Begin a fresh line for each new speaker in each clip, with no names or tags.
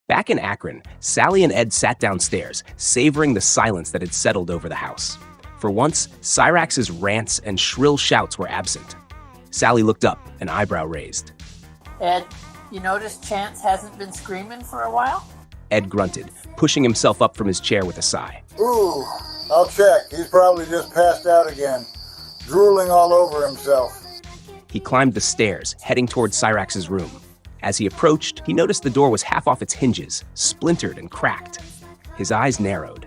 Back in Akron, Sally and Ed sat downstairs, savoring the silence that had settled over the house. For once, Cyraxx's rants and shrill shouts were absent. Sally looked up, an eyebrow raised.
Ed, you notice Chance hasn't been screaming for a while?
Ed grunted, pushing himself up from his chair with a sigh.
Ooh, I'll check. He's probably just passed out again, drooling all over himself.
He climbed the stairs, heading toward Cyraxx's room. As he approached, he noticed the door was half off its hinges, splintered and cracked. His eyes narrowed.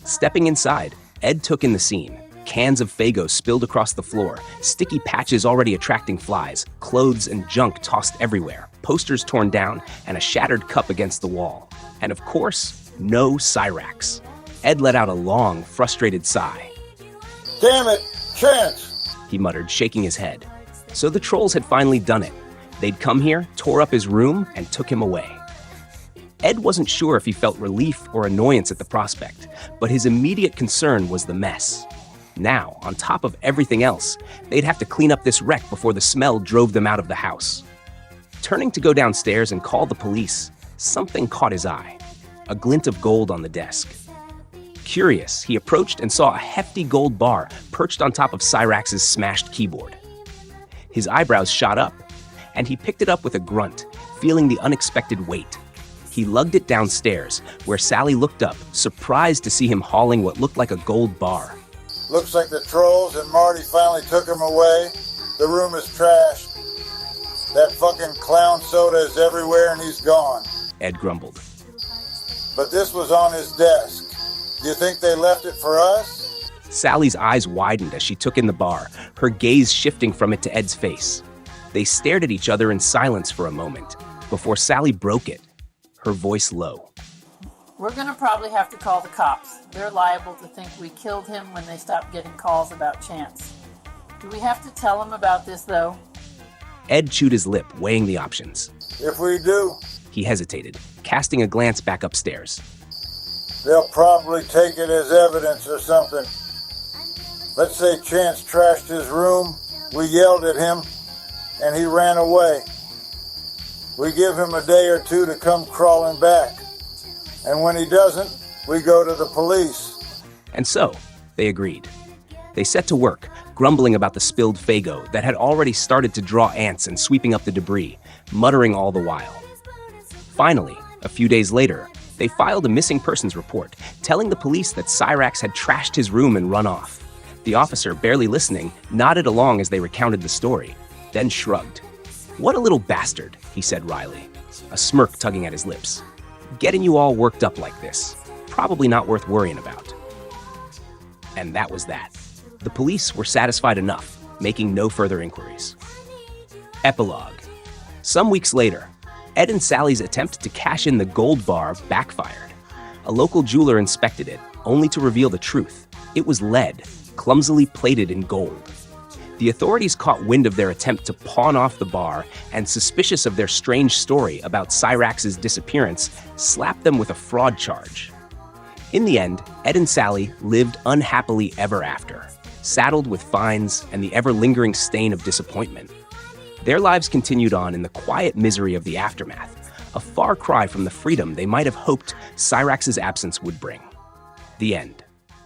Stepping inside, Ed took in the scene. Cans of Faygo spilled across the floor, sticky patches already attracting flies, clothes and junk tossed everywhere, posters torn down, and a shattered cup against the wall. And of course, no Cyraxx. Ed let out a long, frustrated sigh.
Damn it, Chance!
He muttered, shaking his head. So the trolls had finally done it. They'd come here, tore up his room, and took him away. Ed wasn't sure if he felt relief or annoyance at the prospect, but his immediate concern was the mess. Now, on top of everything else, they'd have to clean up this wreck before the smell drove them out of the house. Turning to go downstairs and call the police, something caught his eye. A glint of gold on the desk. Curious, he approached and saw a hefty gold bar perched on top of Cyraxx's smashed keyboard. His eyebrows shot up, and he picked it up with a grunt, feeling the unexpected weight. He lugged it downstairs, where Sally looked up, surprised to see him hauling what looked like a gold bar.
Looks like the trolls and Marty finally took him away. The room is trashed. That fucking clown soda is everywhere and he's gone.
Ed grumbled.
But this was on his desk. Do you think they left it for us?
Sally's eyes widened as she took in the bar, her gaze shifting from it to Ed's face. They stared at each other in silence for a moment, before Sally broke it, her voice low.
We're gonna probably have to call the cops. They're liable to think we killed him when they stop getting calls about Chance. Do we have to tell them about this, though?
Ed chewed his lip, weighing the options.
If we do,
He hesitated, casting a glance back upstairs.
they'll probably take it as evidence or something. Let's say Chance trashed his room, we yelled at him, and he ran away. We give him a day or two to come crawling back. And when he doesn't, we go to the police.
And so, they agreed. They set to work, grumbling about the spilled Faygo that had already started to draw ants and sweeping up the debris, muttering all the while. Finally, a few days later, they filed a missing persons report, telling the police that Cyraxx had trashed his room and run off. The officer, barely listening, nodded along as they recounted the story, then shrugged. "What a little bastard," he said wryly, a smirk tugging at his lips. "Getting you all worked up like this. Probably not worth worrying about." And that was that. The police were satisfied enough, making no further inquiries. Epilogue. Some weeks later, Ed and Sally's attempt to cash in the gold bar backfired. A local jeweler inspected it, only to reveal the truth. It was lead, clumsily plated in gold. The authorities caught wind of their attempt to pawn off the bar and, suspicious of their strange story about Cyraxx's disappearance, slapped them with a fraud charge. In the end, Ed and Sally lived unhappily ever after, saddled with fines and the ever-lingering stain of disappointment. Their lives continued on in the quiet misery of the aftermath, a far cry from the freedom they might have hoped Cyraxx's absence would bring. The end.